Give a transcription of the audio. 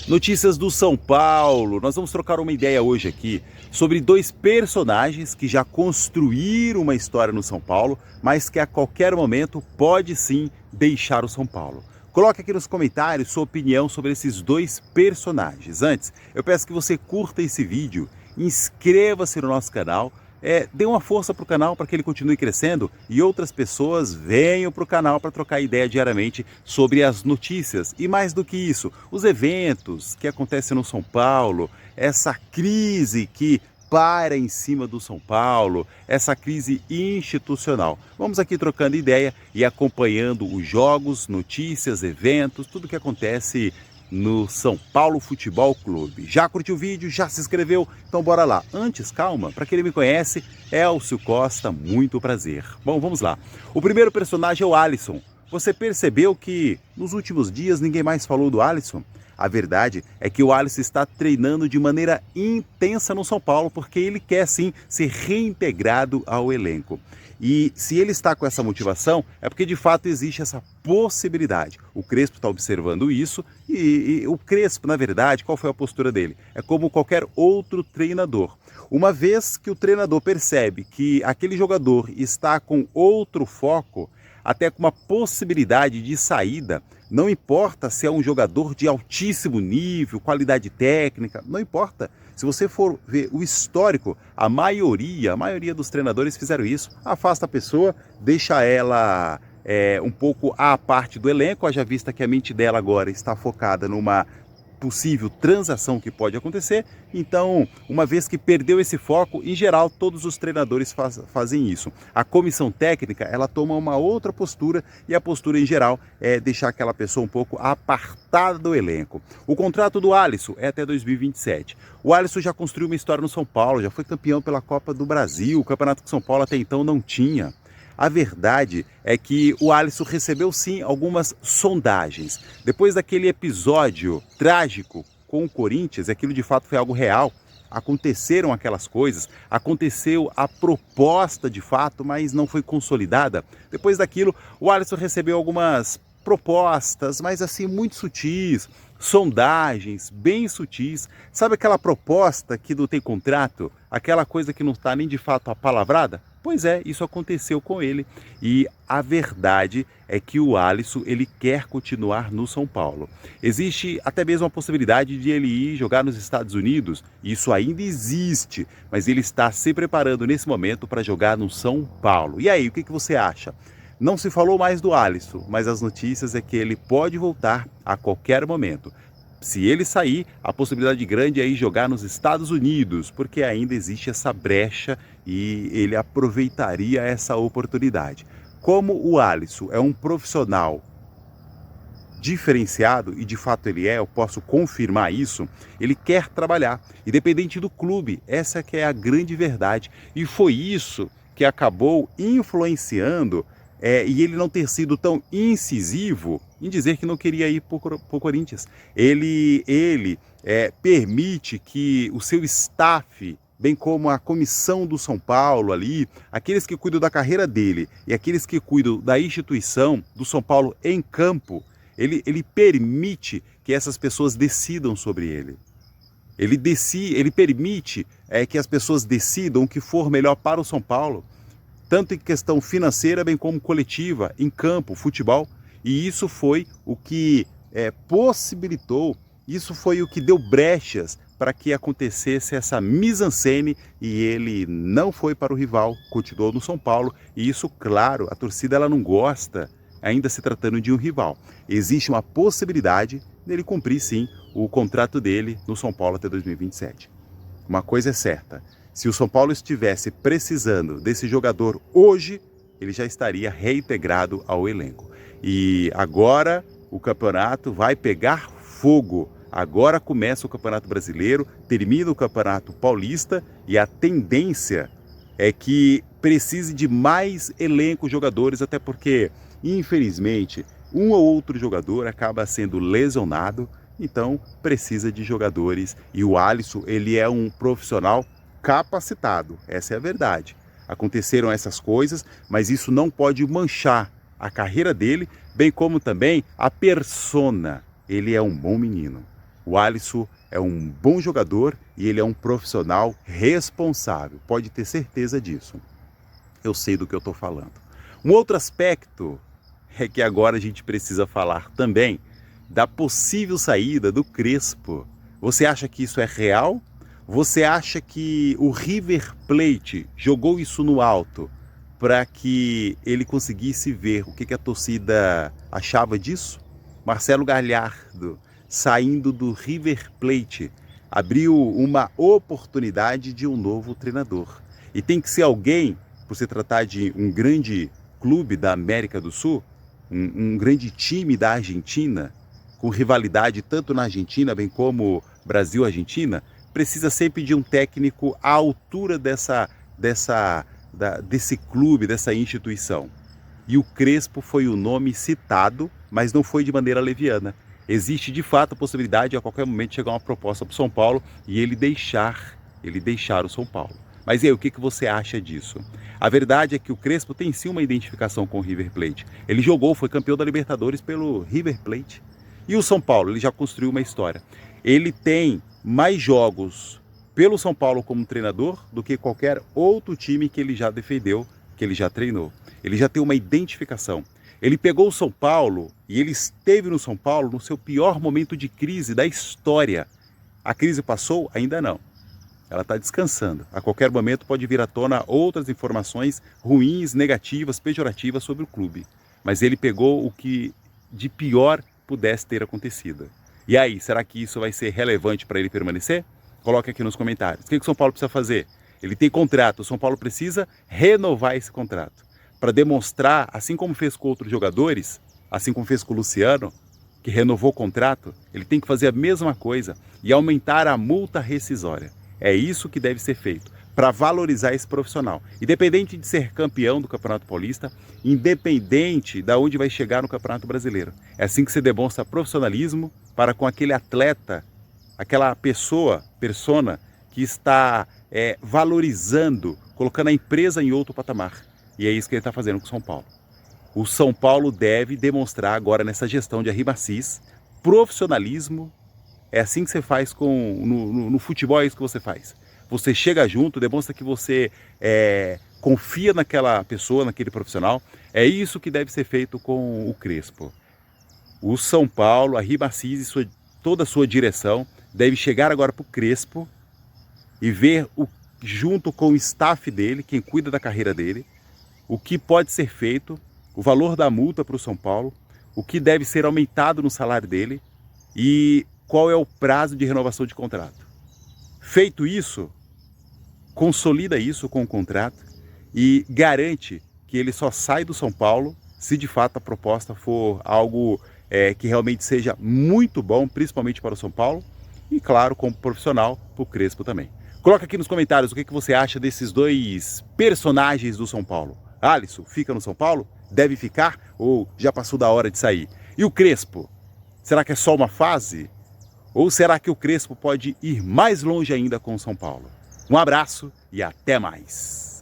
Notícias do São Paulo. Nós vamos trocar uma ideia hoje aqui sobre dois personagens que já construíram uma história no São Paulo, mas que a qualquer momento pode sim deixar o São Paulo. Coloque aqui nos comentários sua opinião sobre esses dois personagens. Antes, eu peço que você curta esse vídeo, inscreva-se no nosso canal, dê uma força para o canal para que ele continue crescendo e outras pessoas venham para o canal para trocar ideia diariamente sobre as notícias. E mais do que isso, os eventos que acontecem no São Paulo, essa crise que para em cima do São Paulo, essa crise institucional. Vamos aqui trocando ideia e acompanhando os jogos, notícias, eventos, tudo que acontece no São Paulo Futebol Clube. Já curtiu o vídeo? Já se inscreveu? Então bora lá. Antes, calma, para quem não me conhece, Elcio Costa, muito prazer. Bom, vamos lá. O primeiro personagem é o Alisson. Você percebeu que nos últimos dias ninguém mais falou do Alisson? A verdade é que o Alisson está treinando de maneira intensa no São Paulo porque ele quer sim ser reintegrado ao elenco. E se ele está com essa motivação, é porque de fato existe essa possibilidade. O Crespo está observando isso e o Crespo, na verdade, qual foi a postura dele? É como qualquer outro treinador. Uma vez que o treinador percebe que aquele jogador está com outro foco, até com uma possibilidade de saída, não importa se é um jogador de altíssimo nível, qualidade técnica, não importa. Se você for ver o histórico, a maioria dos treinadores fizeram isso. Afasta a pessoa, deixa ela um pouco à parte do elenco, haja vista que a mente dela agora está focada numa possível transação que pode acontecer. Então, uma vez que perdeu esse foco, em geral, todos os treinadores fazem isso. A comissão técnica, ela toma uma outra postura e a postura, em geral, é deixar aquela pessoa um pouco apartada do elenco. O contrato do Alisson é até 2027. O Alisson já construiu uma história no São Paulo, já foi campeão pela Copa do Brasil, o campeonato que São Paulo até então não tinha. A verdade é que o Alisson recebeu sim algumas sondagens. Depois daquele episódio trágico com o Corinthians, aquilo de fato foi algo real. Aconteceram aquelas coisas, aconteceu a proposta de fato, mas não foi consolidada. Depois daquilo, o Alisson recebeu algumas propostas, mas assim muito sutis, sondagens bem sutis. Sabe aquela proposta que não tem contrato? Aquela coisa que não está nem de fato apalavrada? Pois é, isso aconteceu com ele e a verdade é que o Alisson ele quer continuar no São Paulo. Existe até mesmo a possibilidade de ele ir jogar nos Estados Unidos, isso ainda existe, mas ele está se preparando nesse momento para jogar no São Paulo. E aí, o que você acha? Não se falou mais do Alisson, mas as notícias é que ele pode voltar a qualquer momento. Se ele sair, a possibilidade grande é ir jogar nos Estados Unidos, porque ainda existe essa brecha e ele aproveitaria essa oportunidade. Como o Alisson é um profissional diferenciado, e de fato ele é, eu posso confirmar isso, ele quer trabalhar, independente do clube, essa que é a grande verdade. E foi isso que acabou influenciando e ele não ter sido tão incisivo em dizer que não queria ir para o Corinthians. Ele permite que o seu staff, bem como a comissão do São Paulo ali, aqueles que cuidam da carreira dele e aqueles que cuidam da instituição do São Paulo em campo, ele permite que essas pessoas decidam sobre ele. Ele permite que as pessoas decidam o que for melhor para o São Paulo, tanto em questão financeira, bem como coletiva, em campo, futebol. E isso foi o que possibilitou, isso foi o que deu brechas para que acontecesse essa mise-en-scène e ele não foi para o rival, continuou no São Paulo. E isso, claro, a torcida ela não gosta, ainda se tratando de um rival. Existe uma possibilidade dele cumprir sim o contrato dele no São Paulo até 2027. Uma coisa é certa, se o São Paulo estivesse precisando desse jogador hoje, ele já estaria reintegrado ao elenco. E agora o campeonato vai pegar fogo. Agora começa o Campeonato Brasileiro, termina o Campeonato Paulista e a tendência é que precise de mais elenco jogadores, até porque, infelizmente, um ou outro jogador acaba sendo lesionado, então precisa de jogadores. E o Alisson, ele é um profissional capacitado, essa é a verdade. Aconteceram essas coisas, mas isso não pode manchar a carreira dele, bem como também a persona. Ele é um bom menino. O Alisson é um bom jogador e ele é um profissional responsável, pode ter certeza disso. Eu sei do que eu estou falando. Um outro aspecto é que agora a gente precisa falar também da possível saída do Crespo. Você acha que isso é real? Você acha que o River Plate jogou isso no alto para que ele conseguisse ver o que a torcida achava disso? Marcelo Galhardo, saindo do River Plate, abriu uma oportunidade de um novo treinador. E tem que ser alguém, por se tratar de um grande clube da América do Sul, um grande time da Argentina, com rivalidade tanto na Argentina, bem como Brasil-Argentina, precisa sempre de um técnico à altura desse clube, dessa instituição. E o Crespo foi o nome citado, mas não foi de maneira leviana. Existe de fato a possibilidade de a qualquer momento chegar uma proposta para o São Paulo e ele deixar o São Paulo. Mas e aí, o que você acha disso? A verdade é que o Crespo tem sim uma identificação com o River Plate. Ele jogou, foi campeão da Libertadores pelo River Plate. E o São Paulo, ele já construiu uma história. Ele tem mais jogos pelo São Paulo como treinador do que qualquer outro time que ele já defendeu, que ele já treinou. Ele já tem uma identificação. Ele pegou o São Paulo e ele esteve no São Paulo no seu pior momento de crise da história. A crise passou? Ainda não. Ela está descansando. A qualquer momento pode vir à tona outras informações ruins, negativas, pejorativas sobre o clube. Mas ele pegou o que de pior pudesse ter acontecido. E aí, será que isso vai ser relevante para ele permanecer? Coloque aqui nos comentários. O que o São Paulo precisa fazer? Ele tem contrato, o São Paulo precisa renovar esse contrato. Para demonstrar, assim como fez com outros jogadores, assim como fez com o Luciano, que renovou o contrato, ele tem que fazer a mesma coisa e aumentar a multa rescisória. É isso que deve ser feito, para valorizar esse profissional. Independente de ser campeão do Campeonato Paulista, independente de onde vai chegar no Campeonato Brasileiro. É assim que se demonstra profissionalismo para com aquele atleta, aquela persona que está valorizando, colocando a empresa em outro patamar. E é isso que ele está fazendo com o São Paulo. O São Paulo deve demonstrar agora nessa gestão de Arrim Assis profissionalismo. É assim que você faz no futebol, é isso que você faz. Você chega junto, demonstra que você confia naquela pessoa, naquele profissional. É isso que deve ser feito com o Crespo. O São Paulo, Arrim Assis e toda a sua direção deve chegar agora para o Crespo e ver, junto com o staff dele, quem cuida da carreira dele, o que pode ser feito, o valor da multa para o São Paulo, o que deve ser aumentado no salário dele e qual é o prazo de renovação de contrato. Feito isso, consolida isso com o contrato e garante que ele só sai do São Paulo se de fato a proposta for algo que realmente seja muito bom, principalmente para o São Paulo e, claro, como profissional, para o Crespo também. Coloca aqui nos comentários o que você acha desses dois personagens do São Paulo. Alisson fica no São Paulo? Deve ficar ou já passou da hora de sair? E o Crespo? Será que é só uma fase? Ou será que o Crespo pode ir mais longe ainda com o São Paulo? Um abraço e até mais!